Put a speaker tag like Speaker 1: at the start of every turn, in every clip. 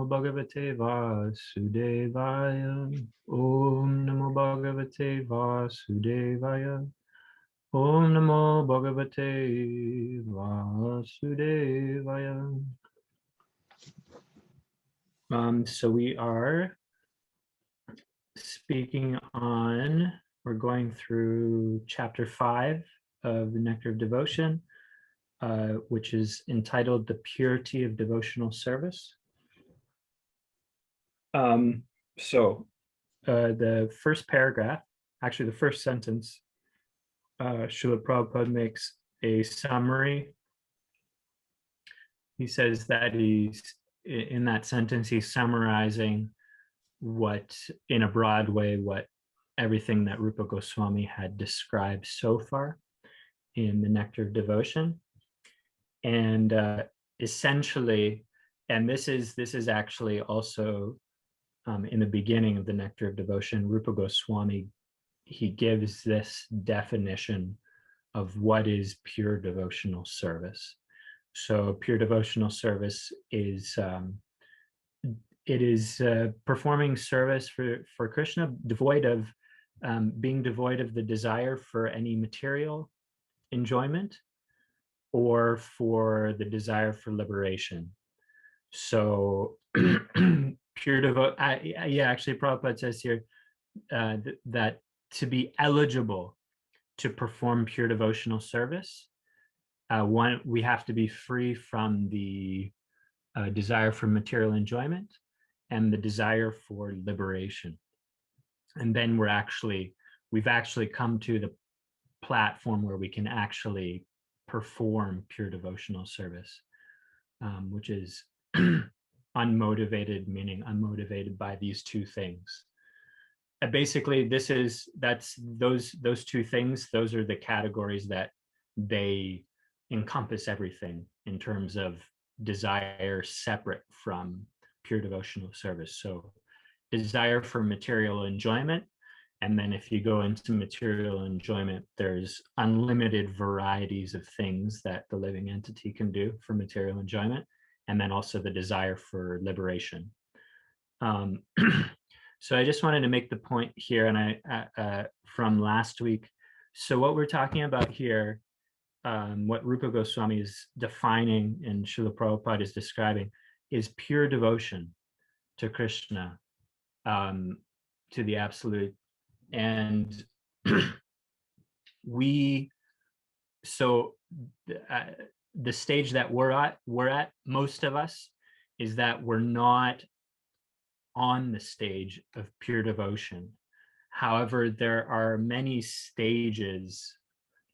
Speaker 1: Bhagavate Vasudevaya. Om Namo Bhagavate Vasudevaya. Om Namo Bhagavate Vasudevaya. So we are speaking on, we're going through chapter 5 of the Nectar of Devotion, which is entitled The Purity of Devotional Service. The first paragraph, actually the first sentence, Srila Prabhupada makes a summary. He says that in that sentence, he's summarizing what, in a broad way, what everything that Rupa Goswami had described so far in the Nectar of Devotion. And essentially, and this is actually also in the beginning of the Nectar of Devotion, Rupa Goswami, he gives this definition of what is pure devotional service. So pure devotional service is performing service for Krishna, being devoid of the desire for any material enjoyment or for the desire for liberation. So pure devotion, actually Prabhupada says here that to be eligible to perform pure devotional service, one, we have to be free from the desire for material enjoyment and the desire for liberation. And then we've actually come to the platform where we can actually perform pure devotional service, which is unmotivated, meaning unmotivated by these two things. Basically, those two things, those are the categories that they encompass everything in terms of desire separate from pure devotional service. So desire for material enjoyment, and then if you go into material enjoyment, there's unlimited varieties of things that the living entity can do for material enjoyment, and then also the desire for liberation. So I just wanted to make the point here, and from last week. So what we're talking about here, what Rupa Goswami is defining and Srila Prabhupada is describing, is pure devotion to Krishna, to the Absolute. And the stage that we're at, most of us, is that we're not on the stage of pure devotion. However, there are many stages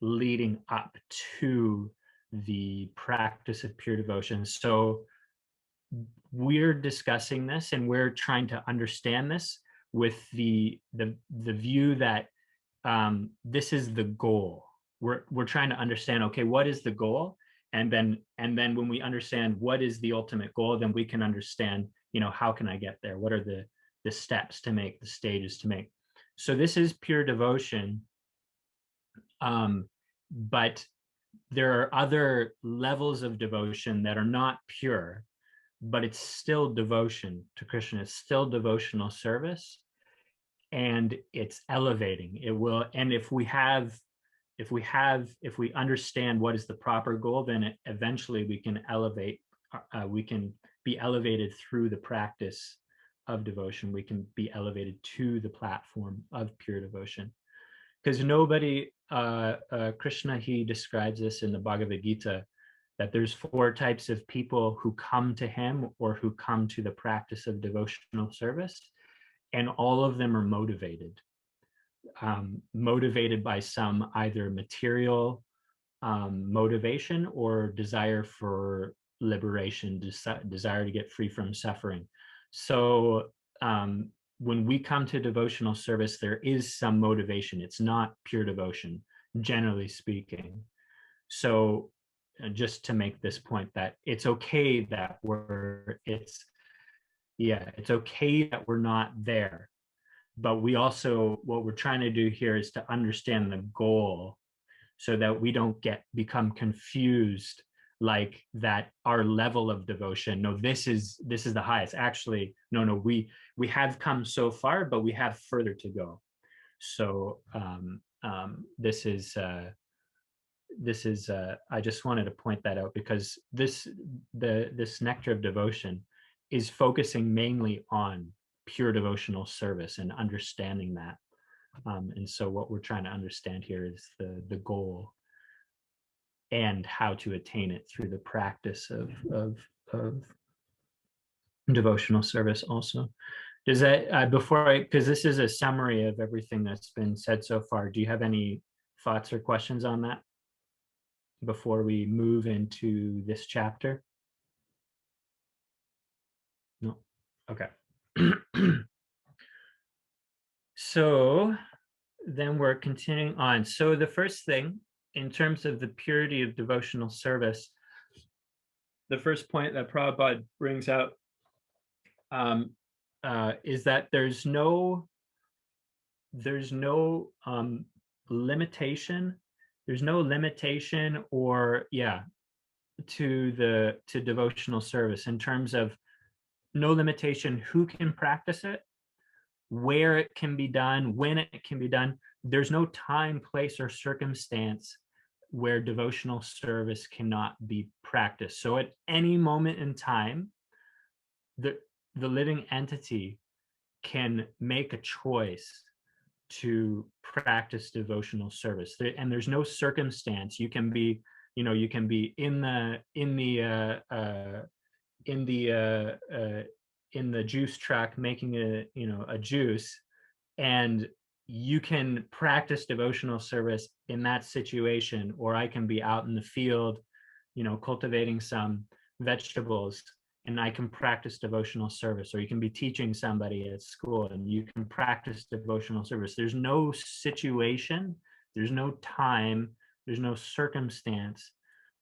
Speaker 1: leading up to the practice of pure devotion. So we're discussing this and we're trying to understand this with the view that this is the goal. We're trying to understand, okay, what is the goal? And then when we understand what is the ultimate goal, then we can understand, how can I get there? What are the steps to make, the stages to make? So this is pure devotion, but there are other levels of devotion that are not pure, but it's still devotion to Krishna. It's still devotional service, and it's elevating. It will, and if we understand what is the proper goal, then eventually we can elevate. We can be elevated through the practice of devotion. We can be elevated to the platform of pure devotion, because nobody. Krishna, he describes this in the Bhagavad Gita, that there's 4 types of people who come to him or who come to the practice of devotional service, and all of them are motivated. Motivated by some either material motivation or desire for liberation, desire to get free from suffering. So when we come to devotional service, there is some motivation. It's not pure devotion, generally speaking. So just to make this point, that it's okay that it's okay that we're not there. But we also, what we're trying to do here is to understand the goal so that we don't become confused like that our level of devotion, no, this is the highest. Actually, no, we have come so far, but we have further to go. So this is I just wanted to point that out, because this Nectar of Devotion is focusing mainly on pure devotional service and understanding that. And so what we're trying to understand here is the goal and how to attain it through the practice of devotional service also. Does that, because this is a summary of everything that's been said so far, do you have any thoughts or questions on that before we move into this chapter? No. Okay. So then we're continuing on. So the first thing, in terms of the purity of devotional service, the first point that Prabhupada brings out is that there's no limitation. There's no limitation, or to devotional service, in terms of no limitation who can practice it, where it can be done, when it can be done. There's no time, place, or circumstance where devotional service cannot be practiced. So at any moment in time, the living entity can make a choice to practice devotional service. And there's no circumstance. You can be, you can be in the juice truck making a juice, and you can practice devotional service in that situation. Or I can be out in the field, cultivating some vegetables, and I can practice devotional service. Or you can be teaching somebody at school and you can practice devotional service. There's no situation, there's no time, there's no circumstance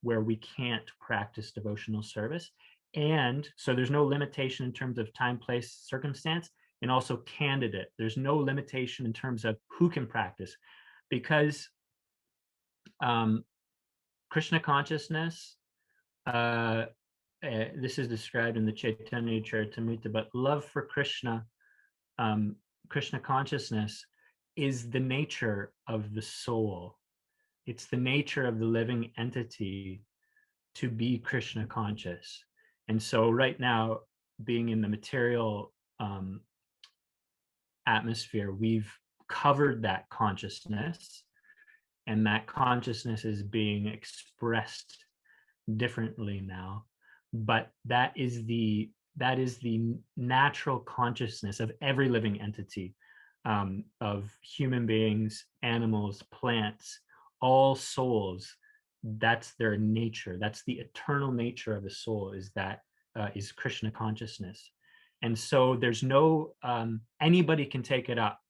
Speaker 1: where we can't practice devotional service. And so there's no limitation in terms of time, place, circumstance, and also candidate. There's no limitation in terms of who can practice, because Krishna consciousness, this is described in the Chaitanya Charitamrita, but love for Krishna, Krishna consciousness is the nature of the soul. It's the nature of the living entity to be Krishna conscious. And so right now, being in the material atmosphere, we've covered that consciousness, and that consciousness is being expressed differently now. But that is the natural consciousness of every living entity, of human beings, animals, plants, all souls. That's their nature. That's the eternal nature of the soul, is Krishna consciousness. And so there's no, anybody can take it up.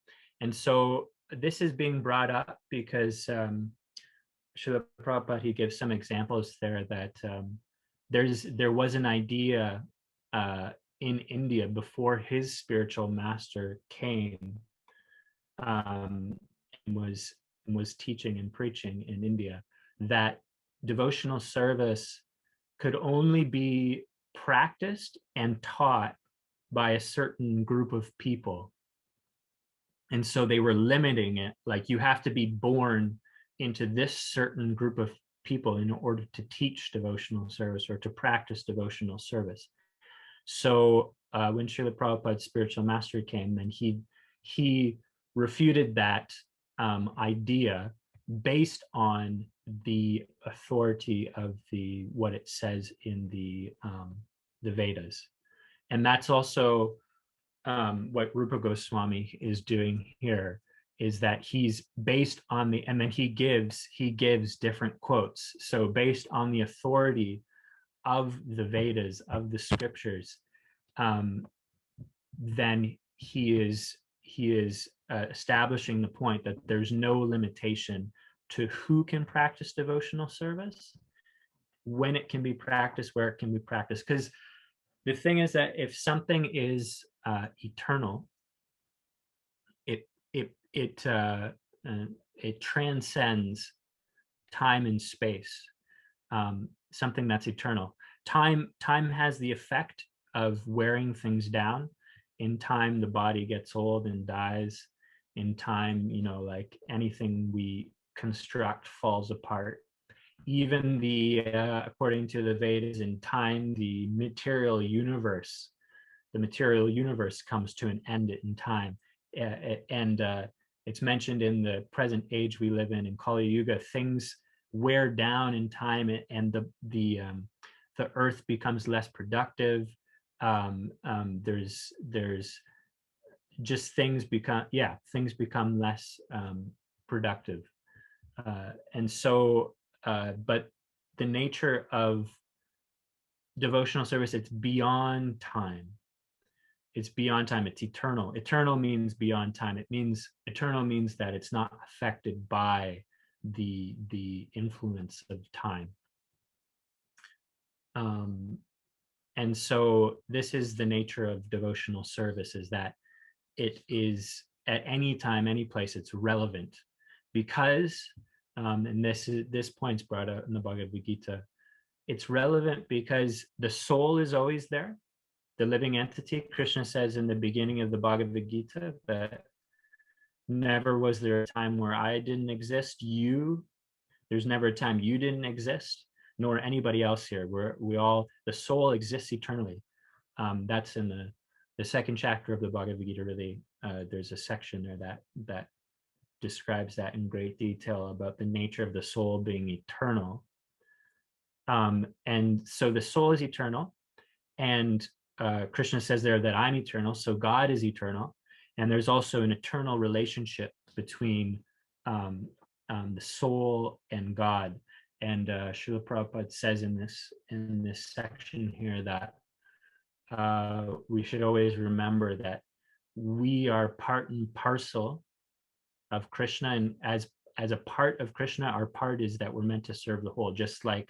Speaker 1: And so this is being brought up because Srila Prabhupada, he gives some examples there that there was an idea in India before his spiritual master came, and was teaching and preaching in India, that devotional service could only be practiced and taught by a certain group of people. And so they were limiting it, like you have to be born into this certain group of people in order to teach devotional service or to practice devotional service. So when Srila Prabhupada's spiritual master came, then he refuted that idea based on the authority of what it says in the Vedas. And that's also what Rupa Goswami is doing here, is that he's based on and then he gives different quotes. So based on the authority of the Vedas, of the scriptures, then he is establishing the point that there's no limitation to who can practice devotional service, when it can be practiced, where it can be practiced. Because the thing is that if something is eternal, it transcends time and space. something that's eternal. Time has the effect of wearing things down. In time, the body gets old and dies. In time, like anything we construct falls apart. Even according to the Vedas, in time, the material universe comes to an end in time. And it's mentioned in the present age we live in Kali Yuga, things wear down in time, and the earth becomes less productive. There's just things become less productive. And so, but the nature of devotional service, it's beyond time. It's beyond time. It's eternal. Eternal means beyond time. Eternal means that it's not affected by the influence of time. And so this is the nature of devotional service, is that it is at any time, any place, it's relevant, because, and this point's brought out in the Bhagavad Gita, it's relevant because the soul is always there, the living entity. Krishna says in the beginning of the Bhagavad Gita that never was there a time where I didn't exist. There's never a time you didn't exist, nor anybody else here. The soul exists eternally. That's in the second chapter of the Bhagavad Gita. Really, there's a section there that describes that in great detail about the nature of the soul being eternal. And so the soul is eternal, and Krishna says there that I'm eternal, so God is eternal, and there's also an eternal relationship between the soul and God. And Srila Prabhupada says in this section here that we should always remember that we are part and parcel of Krishna, and as a part of Krishna, our part is that we're meant to serve the whole, just like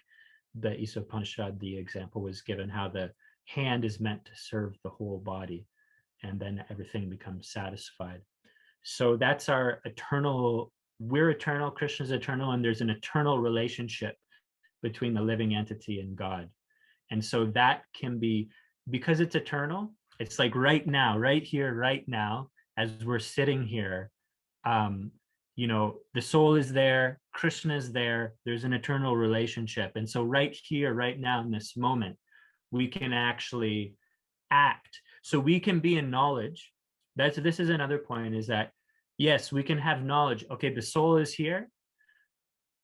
Speaker 1: the Isa Upanishad, the example was given, how the hand is meant to serve the whole body, and then everything becomes satisfied. So that's our eternal, we're eternal, Krishna's eternal, and there's an eternal relationship between the living entity and God. And so that can be, because it's eternal, it's like right now, right here, right now, as we're sitting here, the soul is there, Krishna is there, there's an eternal relationship. And so right here, right now, in this moment, we can actually act. So we can be in knowledge. This is another point, is that, yes, we can have knowledge. Okay, the soul is here,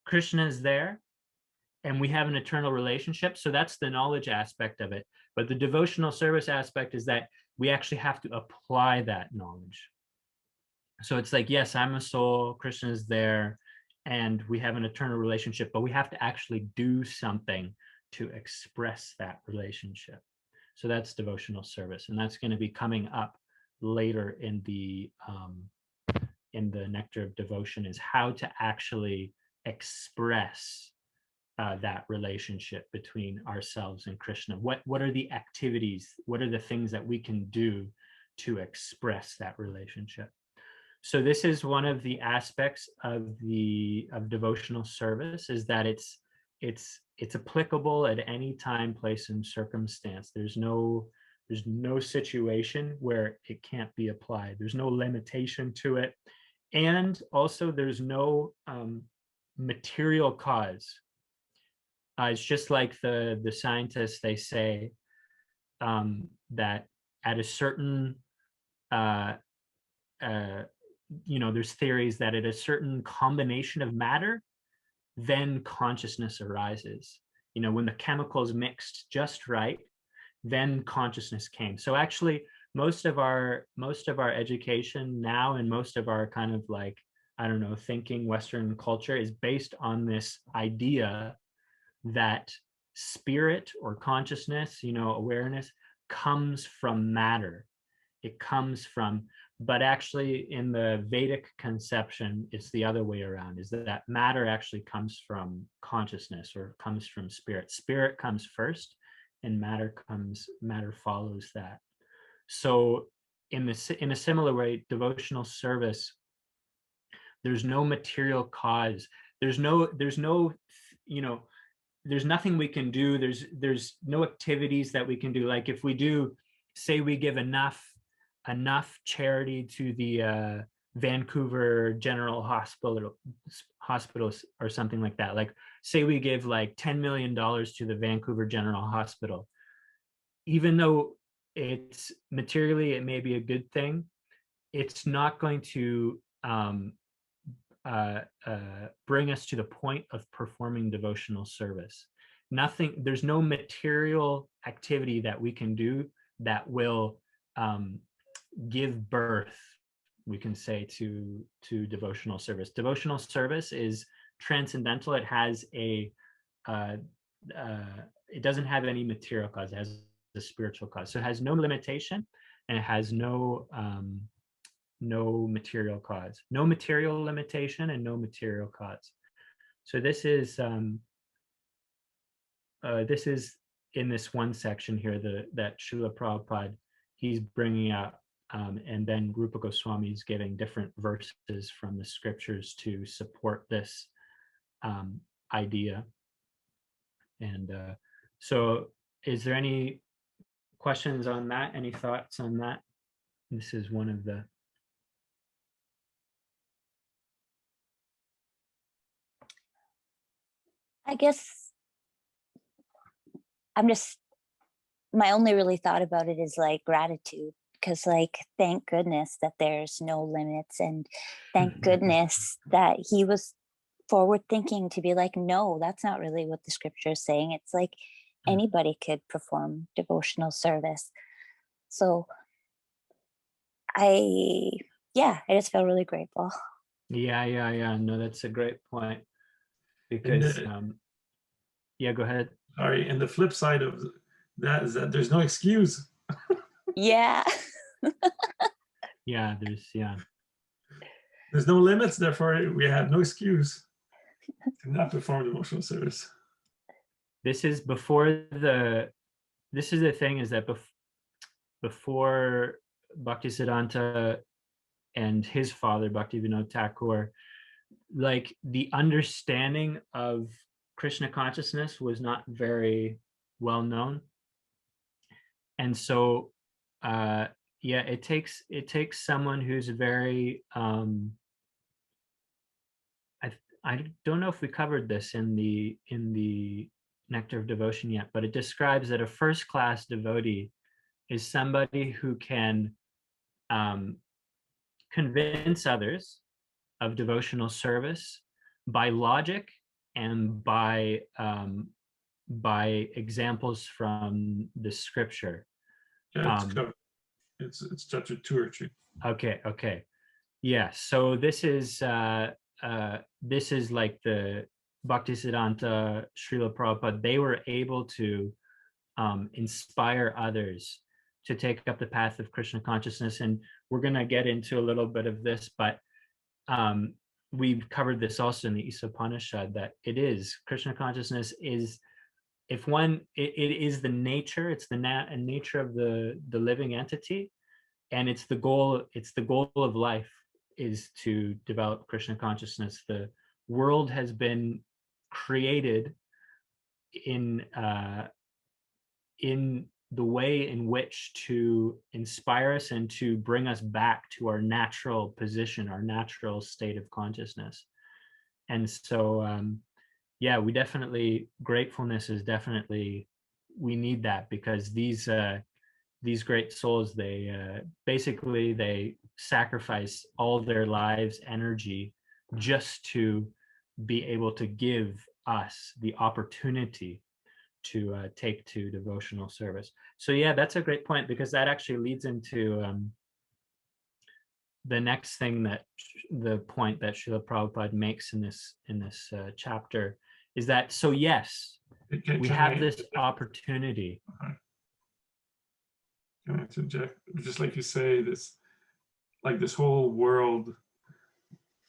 Speaker 1: Krishna is there, and we have an eternal relationship. So that's the knowledge aspect of it. But the devotional service aspect is that we actually have to apply that knowledge. So it's like, yes, I'm a soul, Krishna is there, and we have an eternal relationship, but we have to actually do something to express that relationship. So that's devotional service, and that's going to be coming up later in the Nectar of Devotion, is how to actually express that relationship between ourselves and Krishna. What are the activities? What are the things that we can do to express that relationship? So this is one of the aspects of devotional service, is that it's applicable at any time, place, and circumstance. There's no situation where it can't be applied. There's no limitation to it, and also there's no material cause. It's just like the scientists, they say that at a certain there's theories that at a certain combination of matter, then consciousness arises. When the chemicals mixed just right, then consciousness came. So actually, most of our education now, and most of our kind of like, I don't know, thinking Western culture, is based on this idea that spirit or consciousness, awareness, comes from matter. It comes from, but actually in the Vedic conception, it's the other way around, is that matter actually comes from consciousness, or comes from spirit. Spirit comes first, and matter follows that. So in a similar way, devotional service, there's no material cause. There's no there's nothing we can do. There's no activities that we can do. Like if we do, say we give enough charity to the Vancouver General Hospitals or something like that. Like say we give like $10 million to the Vancouver General Hospital, even though it's materially, it may be a good thing, it's not going to bring us to the point of performing devotional service. There's no material activity that we can do that will give birth, we can say, to devotional service. Devotional service is transcendental. It has it doesn't have any material cause. It has a spiritual cause. So it has no limitation, and it has no material cause, no material limitation, and no material cause. So this is in this one section here that Srila Prabhupada he's bringing out, and then Rupa Goswami is giving different verses from the scriptures to support this idea. And so is there any questions on that? Any thoughts on that? This is one of the
Speaker 2: I guess my only really thought about it is like gratitude, because like, thank goodness that there's no limits, and thank goodness that he was forward thinking to be like, no, that's not really what the scripture is saying. It's like anybody could perform devotional service. So I just felt really grateful.
Speaker 1: Yeah. No, that's a great point. Because yeah, go ahead.
Speaker 3: Sorry, and the flip side of that is that there's no excuse.
Speaker 2: Yeah.
Speaker 3: There's no limits, therefore we have no excuse to not perform devotional service.
Speaker 1: This is the thing, is that before Bhaktisiddhanta and his father Bhaktivinoda Thakur, like the understanding of Krishna consciousness was not very well known, and so it takes someone who's very I don't know if we covered this in the Nectar of Devotion yet, but it describes that a first class devotee is somebody who can convince others of devotional service by logic and by examples from the scripture.
Speaker 3: Yeah, it's chapter 2 or 3.
Speaker 1: Okay. Yeah, so this is like the Bhaktisiddhanta, Srila Prabhupada, they were able to inspire others to take up the path of Krishna consciousness. And we're going to get into a little bit of this, but we've covered this also in the Isopanishad, that it is Krishna consciousness is, it is the nature, it's the nature of the living entity, and it's the goal of life is to develop Krishna consciousness. The world has been created in the way in which to inspire us and to bring us back to our natural position, our natural state of consciousness. And so gratefulness is definitely, we need that, because these great souls, they sacrifice all their lives' energy just to be able to give us the opportunity to take to devotional service. So yeah, that's a great point, because that actually leads into the next thing, the point that Srila Prabhupada makes in this chapter is that, so yes, we have this opportunity.
Speaker 3: Can I interject? Just like you say, this whole world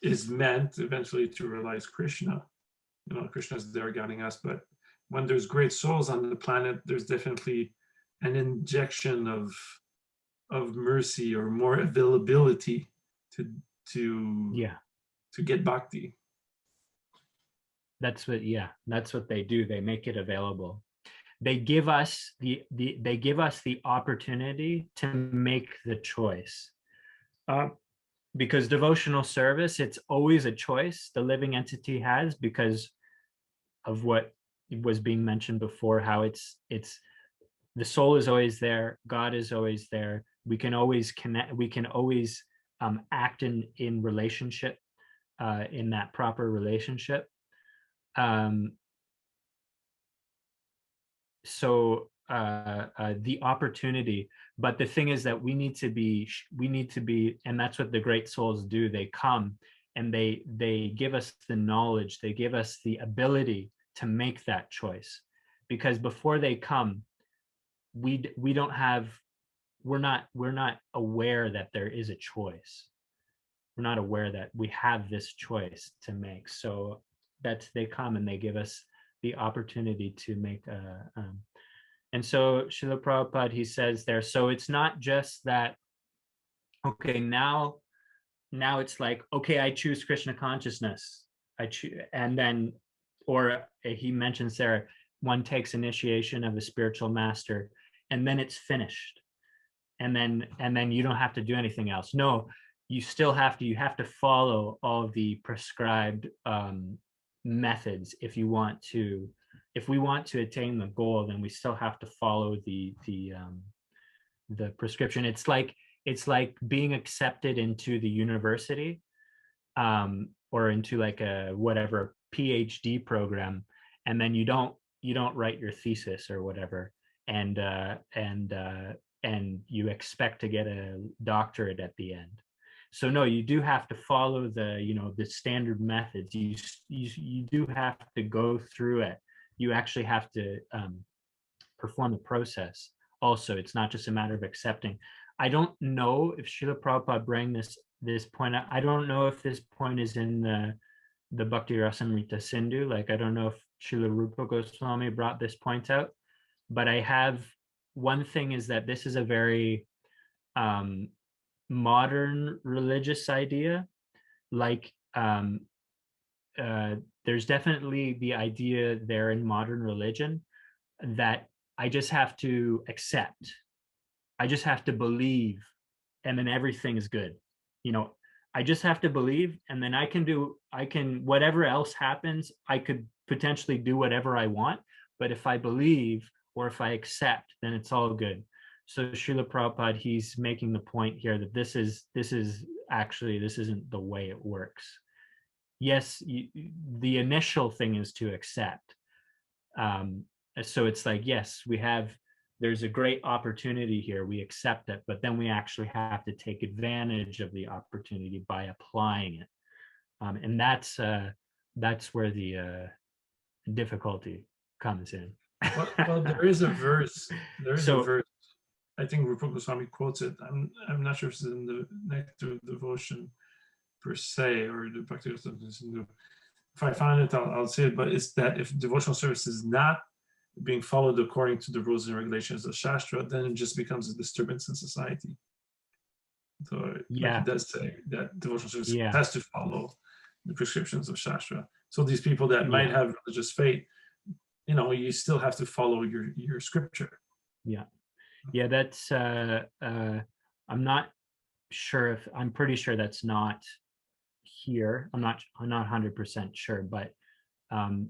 Speaker 3: is meant eventually to realize Krishna. Krishna is there guiding us, but when there's great souls on the planet, there's definitely an injection of mercy or more availability to get bhakti.
Speaker 1: that's what they do. They make it available. They give us the opportunity to make the choice. Because devotional service, it's always a choice the living entity has, because of what was being mentioned before, how it's the soul is always there, God is always there. We can always connect, we can always act in relationship, in that proper relationship. So the opportunity, but the thing is that we need to be, and that's what the great souls do. They come and they give us the knowledge, they give us the ability to make that choice, because before they come, we don't have, we're not aware that there is a choice. We're not aware that we have this choice to make. So that's, they come and they give us the opportunity to make and so Srila Prabhupada, he says there, so it's not just that, okay, now it's like, okay, I choose Krishna consciousness. I choose, and then, or he mentions there, one takes initiation of a spiritual master, and then it's finished. And then you don't have to do anything else. No, you still have to follow all of the prescribed methods if we want to attain the goal. Then we still have to follow the prescription. It's like being accepted into the university, or into like a whatever PhD program, and then you don't write your thesis or whatever, and you expect to get a doctorate at the end. So no, you do have to follow the standard methods. You do have to go through it. You actually have to perform the process. Also, it's not just a matter of accepting. I don't know if Srila Prabhupada bring this point out. I don't know if this point is in the Bhakti Rasamrita Sindhu. Like, I don't know if Srila Rupa Goswami brought this point out, but I have, one thing is that this is a very modern religious idea. Like, there's definitely the idea there in modern religion that I just have to accept, I just have to believe, and then everything is good. I just have to believe, and then I can whatever else happens, I could potentially do whatever I want. But if I believe or if I accept, then it's all good. So Srila Prabhupada, he's making the point here that this isn't the way it works. Yes, the initial thing is to accept. So it's like, yes, there's a great opportunity here, we accept it, but then we actually have to take advantage of the opportunity by applying it. And that's where the difficulty comes in.
Speaker 3: Well, there is a verse. I think Rupa Goswami quotes it. I'm not sure if it's in the Nectar of Devotion per se, or the Bhakti. If I find it, I'll say it. But it's that if devotional service is not being followed according to the rules and regulations of Shastra, then it just becomes a disturbance in society. So like it does say that devotional service has to follow the prescriptions of Shastra. So these people that might have religious faith, you still have to follow your scripture.
Speaker 1: That's I'm not sure I'm pretty sure that's not here. I'm not 100% sure, but Prabhupada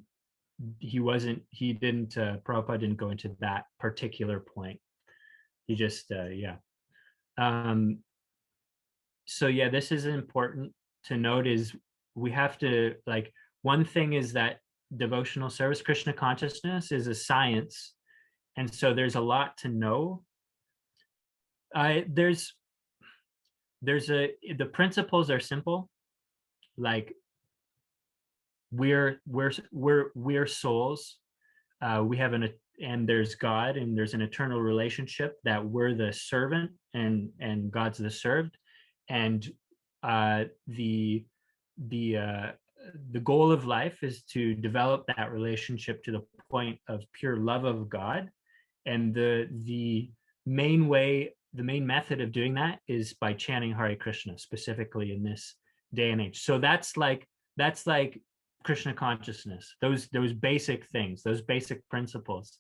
Speaker 1: didn't go into that particular point. He just so this is important to note, is we have to, like, one thing is that devotional service, Krishna consciousness, is a science, and so there's a lot to know. The principles are simple. Like, we're souls. We have and there's God, and there's an eternal relationship that we're the servant and God's the served, and the goal of life is to develop that relationship to the point of pure love of God, and the main method of doing that is by chanting Hare Krishna, specifically in this day and age. So that's like Krishna consciousness, those basic things, those basic principles.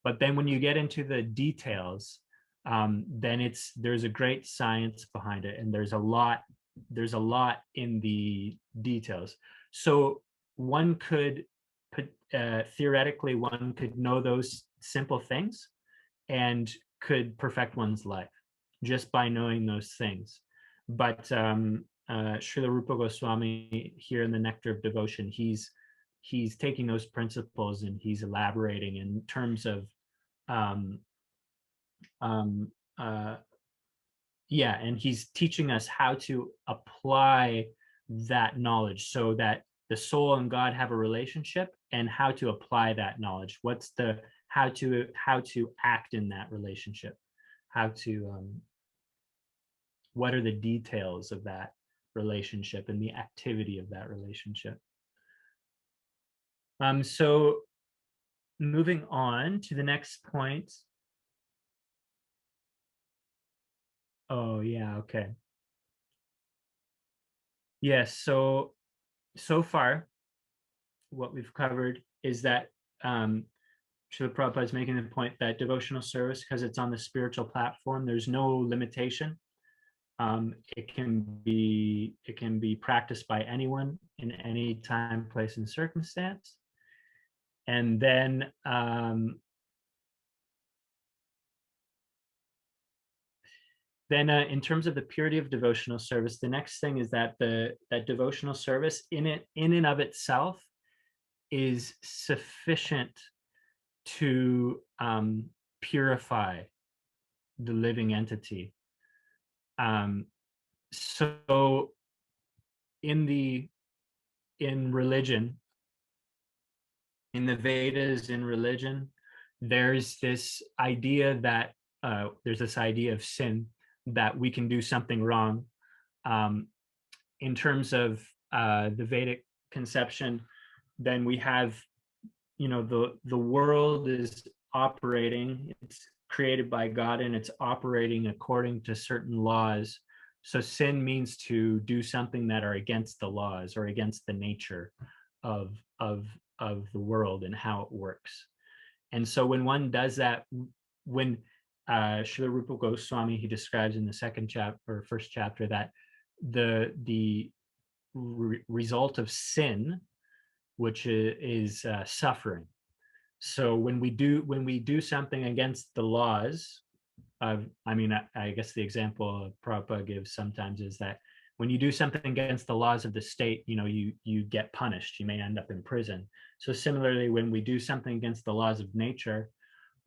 Speaker 1: But then when you get into the details, then there's a great science behind it, and there's a lot in the details. So one could theoretically, one could know those simple things and could perfect one's life just by knowing those things. But Srila Rupa Goswami here in the Nectar of Devotion, he's taking those principles and he's elaborating in terms of and he's teaching us how to apply that knowledge so that the soul and God have a relationship, and how to apply that knowledge. What's the how to act in that relationship, how to what are the details of that relationship and the activity of that relationship. So moving on to the next point. Oh yeah, okay. Yes, so far what we've covered is that Srila Prabhupada is making the point that devotional service, because it's on the spiritual platform, there's no limitation. It can be practiced by anyone in any time, place, and circumstance. And then in terms of the purity of devotional service, the next thing is that that devotional service in and of itself is sufficient to purify the living entity. So in religion, in the Vedas, in religion, there's this idea of sin, that we can do something wrong. In terms of the Vedic conception, then we have, the world is operating, it's created by God, and it's operating according to certain laws. So sin means to do something that are against the laws or against the nature of the world and how it works. And so when one does that, when Srila Rupa Goswami, he describes in the first chapter, that the result of sin, which is suffering. So when we do something against the laws of, I guess the example Prabhupada gives sometimes is that when you do something against the laws of the state, you get punished. You may end up in prison. So similarly, when we do something against the laws of nature,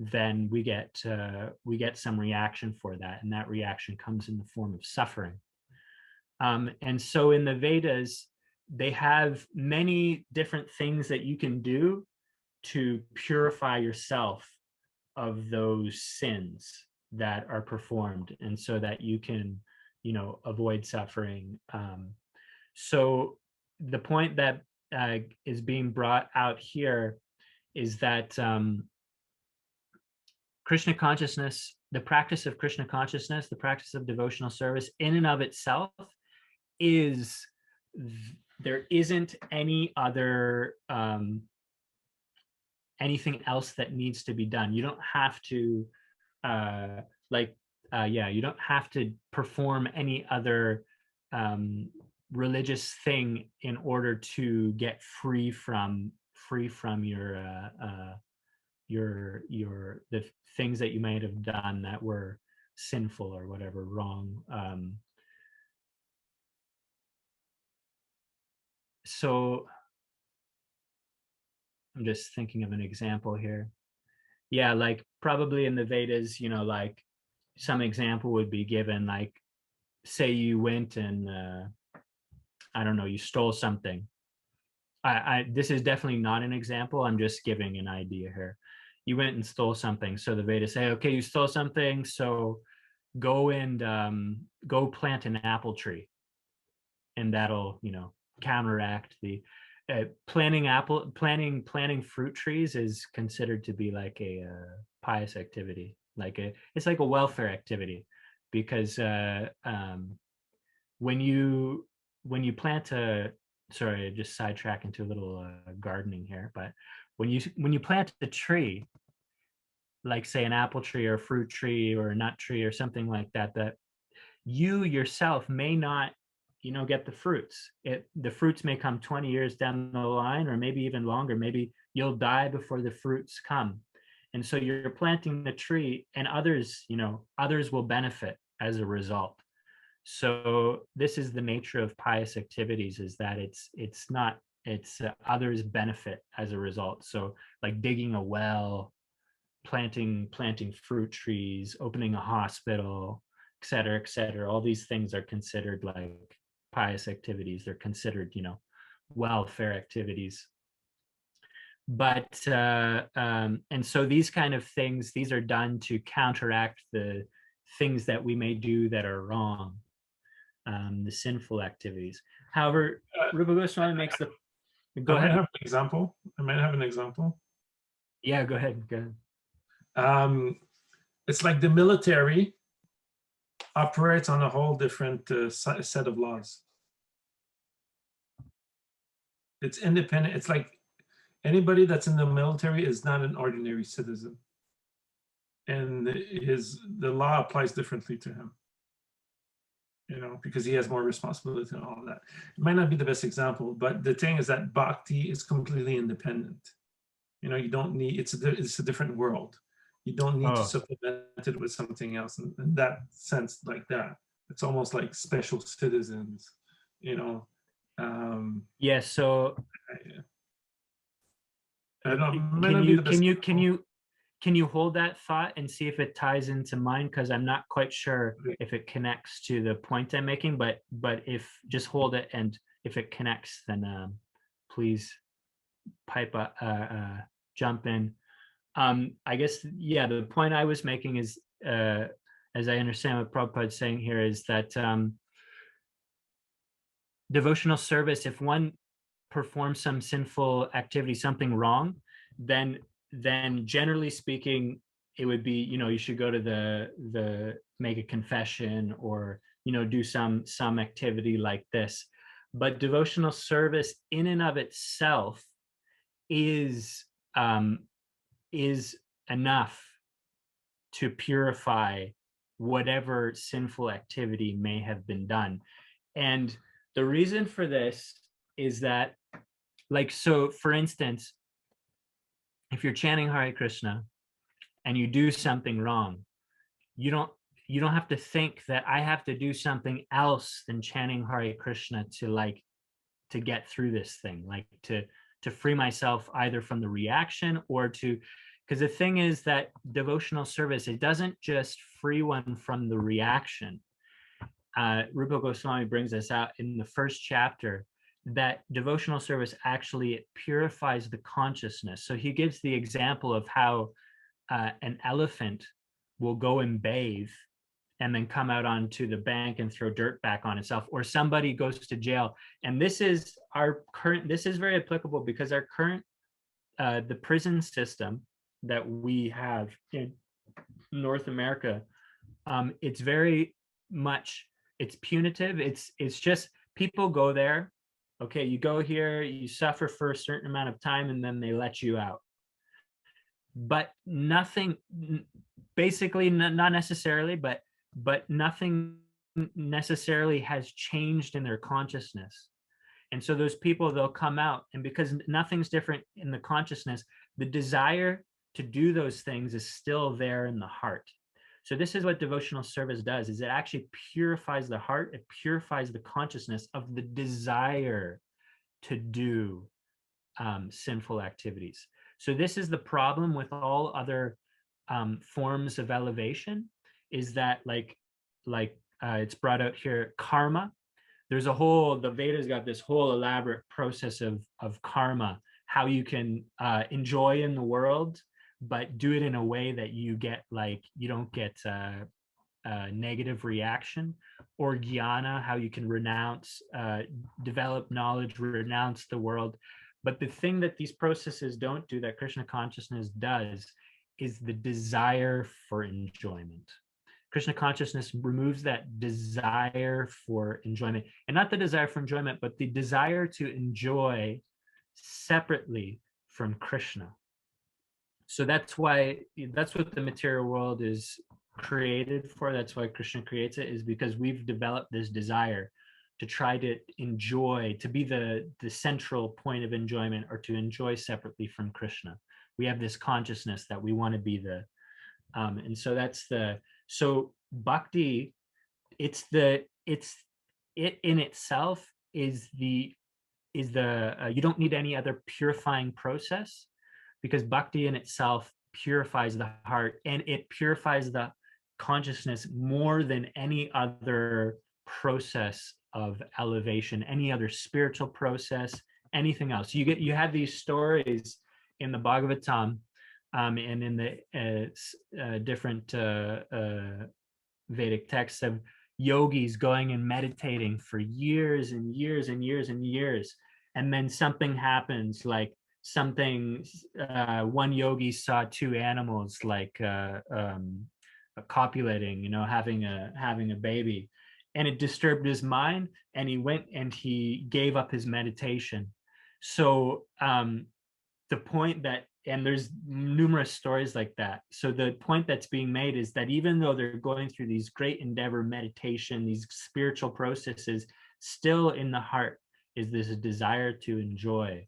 Speaker 1: then we get some reaction for that, and that reaction comes in the form of suffering. And so in the Vedas, they have many different things that you can do to purify yourself of those sins that are performed, and so that you can, avoid suffering. So the point that is being brought out here is that Krishna consciousness, the practice of Krishna consciousness, the practice of devotional service in and of itself there isn't any other anything else that needs to be done. You don't have to you don't have to perform any other religious thing in order to get free from the things that you might have done that were sinful or whatever, wrong. So I'm just thinking of an example here. Yeah, like probably in the Vedas, like some example would be given, like say you went and I don't know, you stole something. This is definitely not an example. I'm just giving an idea here. You went and stole something. So the Vedas say, okay, you stole something, so go and go plant an apple tree, and that'll, counteract the planting fruit trees is considered to be like a pious activity, it's like a welfare activity, because when you plant a sorry, I just sidetrack into a little gardening here, but when you plant a tree, like say an apple tree or a fruit tree or a nut tree or something like that, that you yourself may not, get the fruits. The fruits may come 20 years down the line, or maybe even longer. Maybe you'll die before the fruits come. And so you're planting the tree, and others will benefit as a result. So this is the nature of pious activities, is that it's not, it's others benefit as a result. So like digging a well, planting fruit trees, opening a hospital, et cetera, et cetera. All these things are considered like pious activities. They're considered, welfare activities. But and so these kind of things, these are done to counteract the things that we may do that are wrong, the sinful activities. However, Rupa Goswami makes the. Go ahead.
Speaker 3: I might have an example.
Speaker 1: Yeah, go ahead. Go ahead.
Speaker 3: It's like the military operates on a whole different set of laws. It's independent. It's like anybody that's in the military is not an ordinary citizen, and the law applies differently to him. Because he has more responsibility and all of that. It might not be the best example, but the thing is that Bhakti is completely independent. You don't need, it's a different world. You don't need to supplement it with something else in that sense, like that. It's almost like special citizens,
Speaker 1: Yeah. So
Speaker 3: I don't.
Speaker 1: Can you hold that thought and see if it ties into mine? Because I'm not quite sure if it connects to the point I'm making, but if just hold it, and if it connects, then please pipe up, jump in. I guess, yeah, the point I was making is, as I understand what Prabhupada's saying here, is that devotional service, if one performs some sinful activity, something wrong, then generally speaking, it would be, you should go to the make a confession, or do some activity like this. But devotional service in and of itself is enough to purify whatever sinful activity may have been done. And the reason for this is that, like, so for instance, if you're chanting Hare Krishna and you do something wrong, you don't have to think that I have to do something else than chanting Hare Krishna to get through this thing, like to free myself either from the reaction or to, because the thing is that devotional service, it doesn't just free one from the reaction. Rupa Goswami brings us out in the first chapter that devotional service actually, it purifies the consciousness. So he gives the example of how an elephant will go and bathe and then come out onto the bank and throw dirt back on itself, or somebody goes to jail. And this is very applicable, because our current the prison system that we have in North America, it's very much, it's punitive. It's just, people go there, okay, you go here, you suffer for a certain amount of time, and then they let you out. But nothing, basically, not necessarily, but nothing necessarily has changed in their consciousness. And so those people, they'll come out, and because nothing's different in the consciousness, the desire to do those things is still there in the heart. So this is what devotional service does, is it actually purifies the heart, it purifies the consciousness of the desire to do sinful activities. So this is the problem with all other forms of elevation, is that like it's brought out here, karma. There's the Vedas got this whole elaborate process of karma, how you can enjoy in the world, but do it in a way that you don't get negative reaction, or jnana, how you can renounce, develop knowledge, renounce the world. But the thing that these processes don't do, that Krishna consciousness does, is the desire for enjoyment. Krishna consciousness removes that desire for enjoyment, and not the desire for enjoyment, but the desire to enjoy separately from Krishna. So that's why, that's what the material world is created for. That's why Krishna creates it, is because we've developed this desire to try to enjoy, to be the central point of enjoyment, or to enjoy separately from Krishna. We have this consciousness that we want to be the, and so that's the, so bhakti, it in itself is the, you don't need any other purifying process, because bhakti in itself purifies the heart, and it purifies the consciousness more than any other process of elevation, any other spiritual process, anything else. You have these stories in the Bhagavatam, and in the different Vedic texts of yogis going and meditating for years and years and years and years, and then something happens, like one yogi saw two animals like copulating, having a baby, and it disturbed his mind, and he went and he gave up his meditation. So the point that, and there's numerous stories like that, so the point that's being made is that even though they're going through these great endeavor, meditation, these spiritual processes, still in the heart is this desire to enjoy,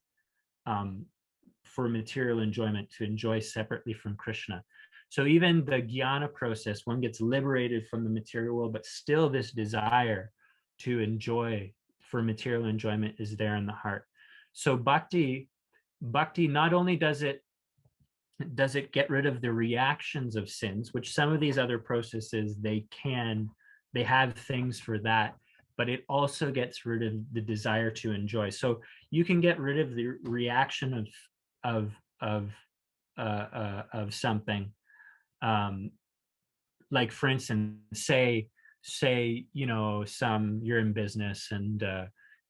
Speaker 1: for material enjoyment, to enjoy separately from Krishna. So even the jnana process, one gets liberated from the material world, but still this desire to enjoy for material enjoyment is there in the heart. So bhakti not only does it get rid of the reactions of sins, which some of these other processes, they have things for that, but it also gets rid of the desire to enjoy. So you can get rid of the reaction of something, like for instance, say you're in business, and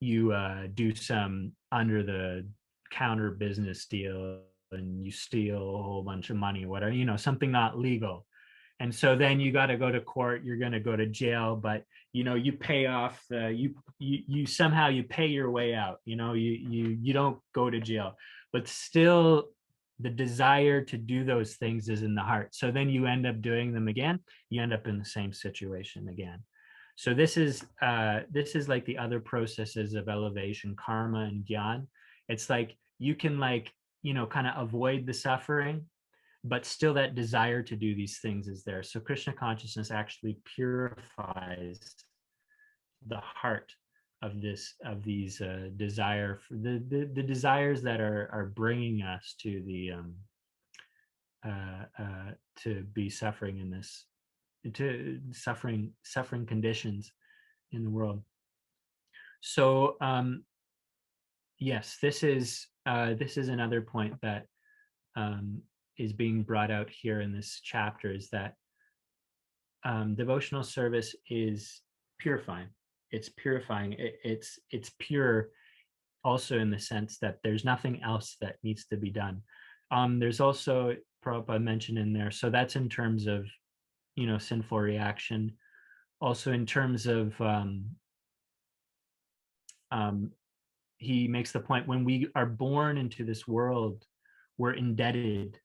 Speaker 1: you do some under the counter business deal, and you steal a whole bunch of money, whatever, something not legal. And so then you got to go to court, you're going to go to jail, but you pay off you somehow you pay your way out, you don't go to jail, but still the desire to do those things is in the heart. So then you end up doing them again, you end up in the same situation again. So this is like the other processes of elevation, karma and gyan. It's like you can kind of avoid the suffering, but still that desire to do these things is there. So Krishna consciousness actually purifies the heart of these desire for the desires that are bringing us to the to be suffering in this, to suffering conditions in the world. So yes, this is another point that is being brought out here in this chapter, is that devotional service is purifying. It's purifying. It's pure also in the sense that there's nothing else that needs to be done. There's also, Prabhupada mentioned in there, so that's in terms of sinful reaction. Also in terms of he makes the point, when we are born into this world, we're indebted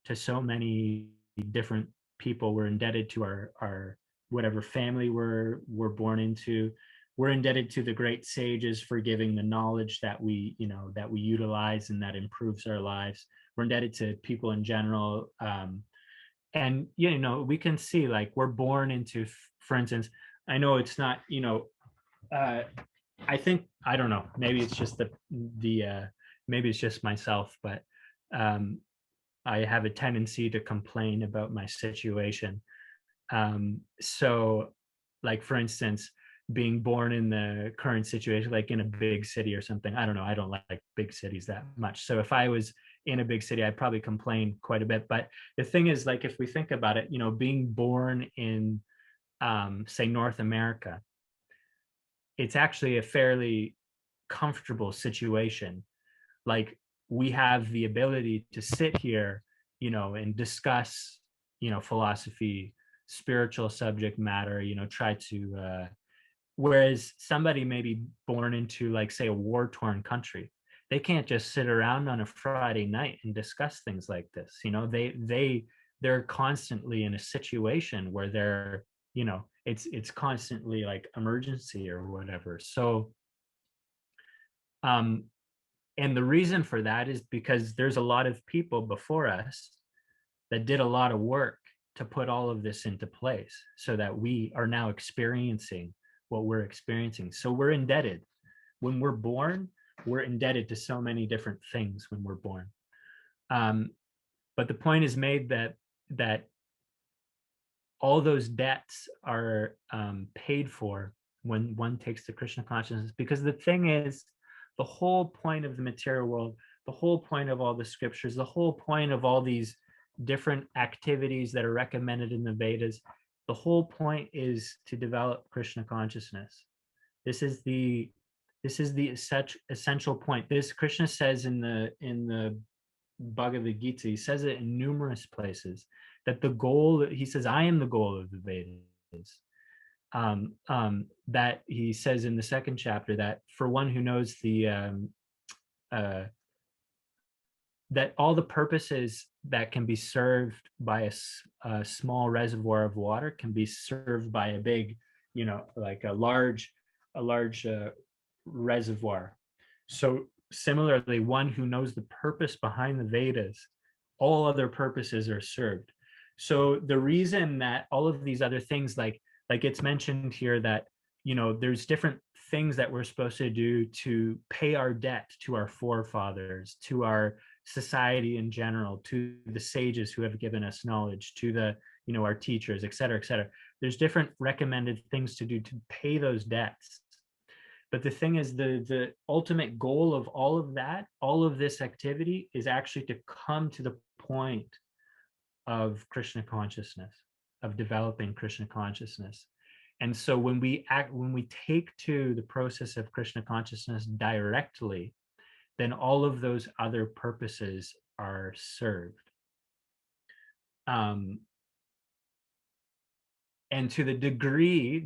Speaker 1: to so many different people. We're indebted to our whatever family we're born into. We're indebted to the great sages for giving the knowledge that we utilize and that improves our lives. We're indebted to people in general. And we can see, like, we're born into, for instance, I know it's not, I think, I don't know, maybe it's just maybe it's just myself, but I have a tendency to complain about my situation. So like, for instance, being born in the current situation, like in a big city or something, I don't know, I don't like big cities that much. So if I was in a big city, I'd probably complain quite a bit. But the thing is, like, if we think about it, being born in, say, North America, it's actually a fairly comfortable situation. Like, we have the ability to sit here, and discuss, philosophy, spiritual subject matter, try to whereas somebody may be born into, like, say, a war-torn country. They can't just sit around on a Friday night and discuss things like this. They're constantly in a situation where it's constantly like emergency or whatever. So and the reason for that is because there's a lot of people before us that did a lot of work to put all of this into place so that we are now experiencing what we're experiencing. So we're indebted. When we're born, we're indebted to so many different things when we're born. But the point is made that all those debts are paid for when one takes the Krishna consciousness. Because the thing is, the whole point of the material world, the whole point of all the scriptures, the whole point of all these different activities that are recommended in the Vedas, the whole point is to develop Krishna consciousness. This is the such essential point. This Krishna says in the Bhagavad Gita, he says it in numerous places, that the goal, he says, I am the goal of the Vedas. That he says in the second chapter, that for one who knows that all the purposes that can be served by a small reservoir of water can be served by a big, like a large reservoir. So similarly, one who knows the purpose behind the Vedas, all other purposes are served. So the reason that all of these other things, like it's mentioned here that, there's different things that we're supposed to do to pay our debt to our forefathers, to our society in general, to the sages who have given us knowledge, to the, our teachers, et cetera, et cetera. There's different recommended things to do to pay those debts. But the thing is, the ultimate goal of all of that, all of this activity, is actually to come to the point of Krishna consciousness, of developing Krishna consciousness. And so when we take to the process of Krishna consciousness directly, then all of those other purposes are served. And to the degree,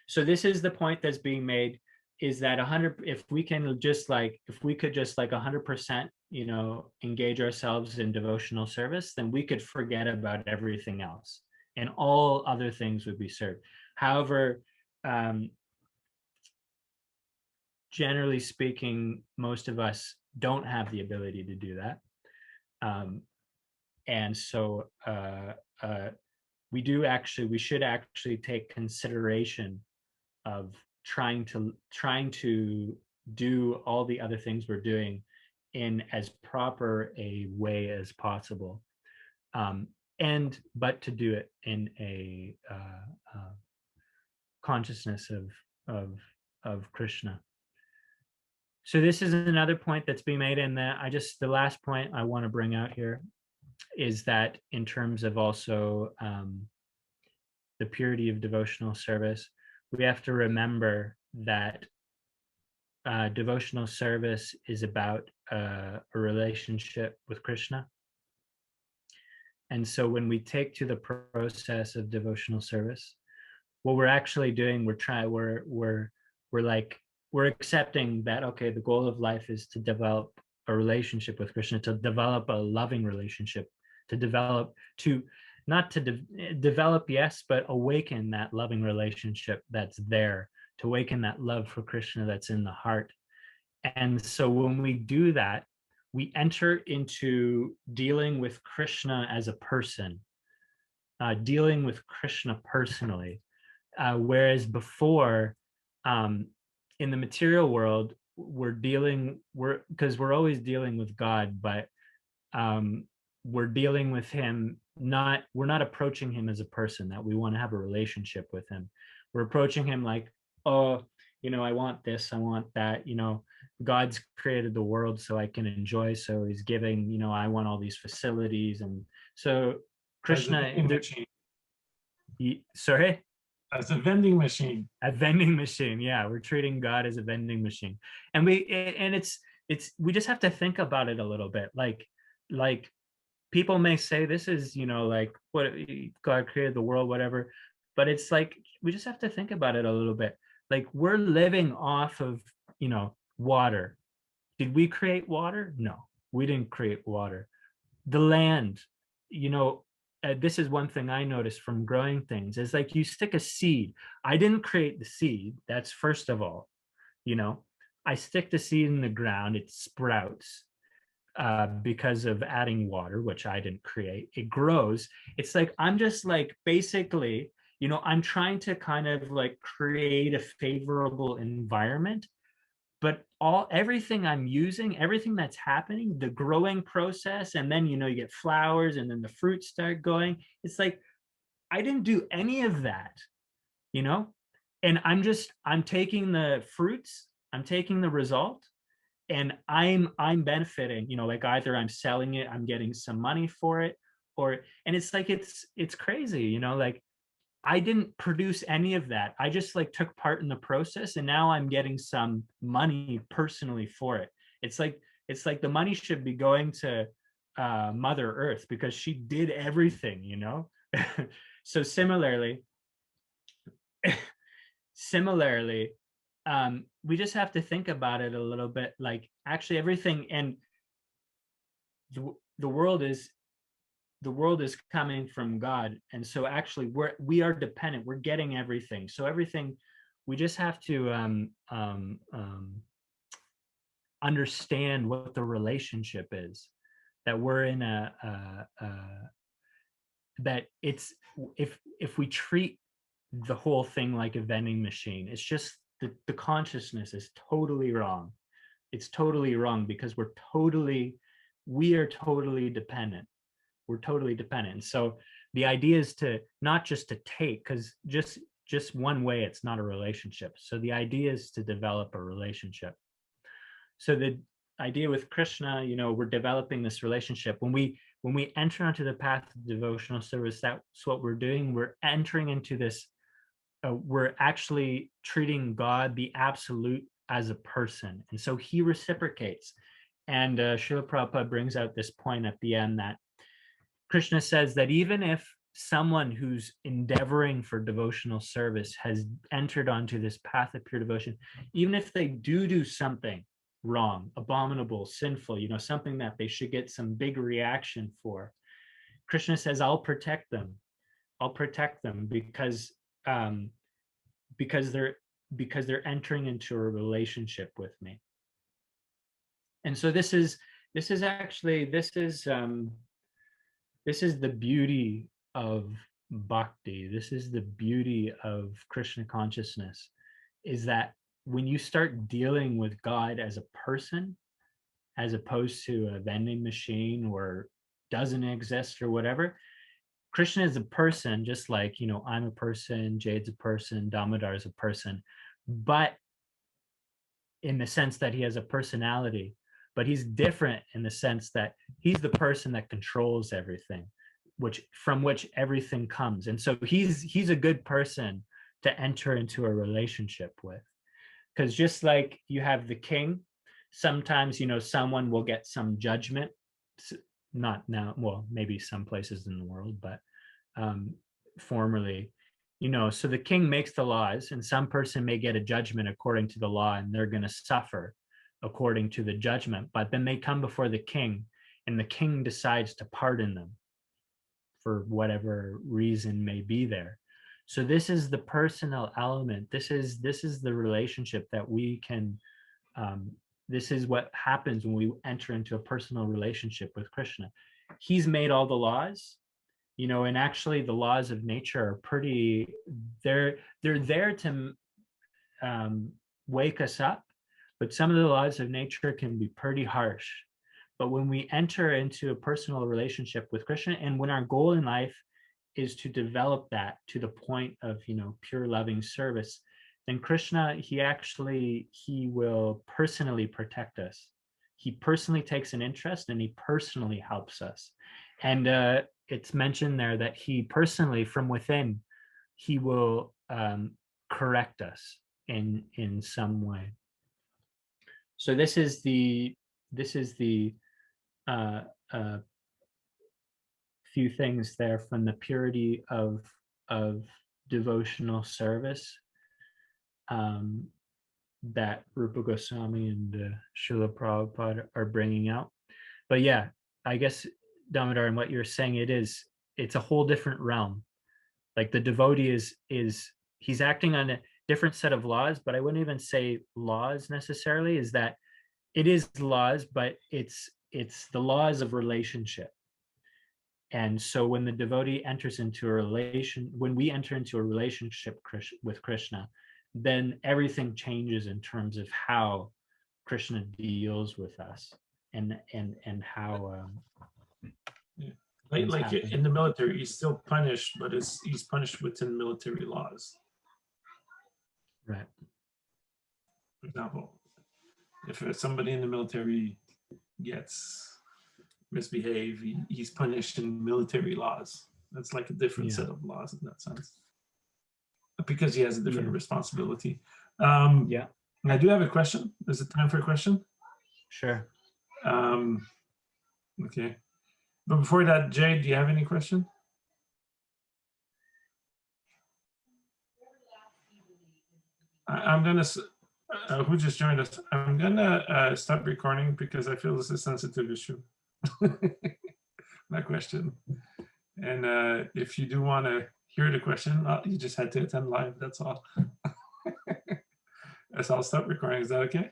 Speaker 1: so this is the point that's being made, is that if we could just 100%, engage ourselves in devotional service, then we could forget about everything else and all other things would be served. However, generally speaking, most of us don't have the ability to do that. And so we should actually take consideration of trying to do all the other things we're doing in as proper a way as possible, but to do it in a consciousness of Krishna. So this is another point that's being made, and the last point I want to bring out here is that in terms of also the purity of devotional service, we have to remember that devotional service is about a relationship with Krishna. And so when we take to the process of devotional service, what we're actually doing, we're accepting that, okay, the goal of life is to develop a relationship with Krishna, to develop a loving relationship, develop, yes, but awaken that loving relationship that's there, to awaken that love for Krishna that's in the heart. And so when we do that, we enter into dealing with Krishna as a person, dealing with Krishna personally. Whereas before, in the material world, because we're always dealing with God, but we're dealing with him, we're not approaching him as a person that we want to have a relationship with him. We're approaching him like, oh, I want this, I want that, God's created the world so I can enjoy, so he's giving, I want all these facilities. And so Krishna, sorry?
Speaker 3: As a vending machine.
Speaker 1: A vending machine, yeah. We're treating God as a vending machine. And we just have to think about it a little bit. Like people may say this is, like what God created the world, whatever, but it's like we just have to think about it a little bit. Like we're living off of, water. Did we create water? No, we didn't create water. The land, you know, this is one thing I noticed from growing things is like you stick a seed. I didn't create the seed. That's first of all, you know, I stick the seed in the ground, it sprouts because of adding water, which I didn't create. It grows. It's like I'm just like basically, I'm trying to kind of like create a favorable environment, but everything I'm using, everything that's happening, the growing process, and then you get flowers and then the fruits start going. It's like I didn't do any of that, you know? And I'm taking the fruits, I'm taking the result, and I'm benefiting, like either I'm selling it, I'm getting some money for it, and it's like it's crazy, like I didn't produce any of that. I just like took part in the process and now I'm getting some money personally for it. It's like the money should be going to Mother Earth because she did everything. So similarly, we just have to think about it a little bit, like actually everything, and the world is coming from God, and so actually we are dependent, we're getting everything, so everything, we just have to understand what the relationship is, that we're in that it's, if we treat the whole thing like a vending machine, it's just the consciousness is totally wrong. It's totally wrong because we are totally dependent. We're totally dependent. And so the idea is to not just to take, because just one way, it's not a relationship. So the idea is to develop a relationship. So the idea with Krishna, we're developing this relationship. When we enter onto the path of devotional service, that's what we're doing. We're entering into this, we're actually treating God, the absolute, as a person. And so he reciprocates. And Srila Prabhupada brings out this point at the end that Krishna says that even if someone who's endeavoring for devotional service has entered onto this path of pure devotion, even if they do something wrong, abominable, sinful, something that they should get some big reaction for, Krishna says, I'll protect them. I'll protect them because they're entering into a relationship with me. And so this is the beauty of bhakti. This is the beauty of Krishna consciousness, is that when you start dealing with God as a person, as opposed to a vending machine or doesn't exist or whatever, Krishna is a person, just like, I'm a person, Jade's a person, Damodar is a person, but in the sense that he has a personality, but he's different in the sense that he's the person that controls everything, from which everything comes. And so he's a good person to enter into a relationship with, because just like you have the king, sometimes someone will get some judgment, not now, well, maybe some places in the world, but formerly, so the king makes the laws, and some person may get a judgment according to the law, and they're going to suffer according to the judgment, but then they come before the king, and the king decides to pardon them for whatever reason may be there. So this is the personal element. This is the relationship that we can, this is what happens when we enter into a personal relationship with Krishna. He's made all the laws, and actually the laws of nature are pretty, they're there to wake us up, but some of the laws of nature can be pretty harsh. But when we enter into a personal relationship with Krishna, and when our goal in life is to develop that to the point of pure loving service, then Krishna, he will personally protect us. He personally takes an interest, and he personally helps us. And it's mentioned there that he personally, from within, he will correct us in some way. So this is the few things there from the purity of devotional service that Rupa Goswami and Srila Prabhupada are bringing out. But yeah, I guess Damodar, and what you're saying, it's a whole different realm. Like the devotee is he's acting on a different set of laws, but I wouldn't even say laws necessarily, is that it is laws, but it's the laws of relationship. And so when the devotee enters into when we enter into a relationship with Krishna, then everything changes in terms of how Krishna deals with us and how
Speaker 3: like in the military, he's still punished, but he's punished within military laws.
Speaker 1: right.
Speaker 3: For example, if somebody in the military gets misbehave, he's punished in military laws. That's like a different set of laws in that sense, because he has a different responsibility.
Speaker 1: Yeah.
Speaker 3: I do have a question. Is it time for a question?
Speaker 1: Sure.
Speaker 3: Okay. But before that, Jay, do you have any question? I'm gonna, who just joined us? I'm gonna stop recording because I feel this is a sensitive issue. My question. And if you do want to hear the question, you just had to attend live. That's all. So I'll stop recording. Is that okay?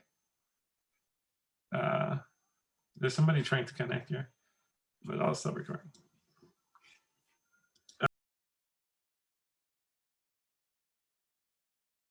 Speaker 3: There's somebody trying to connect here, but I'll stop recording.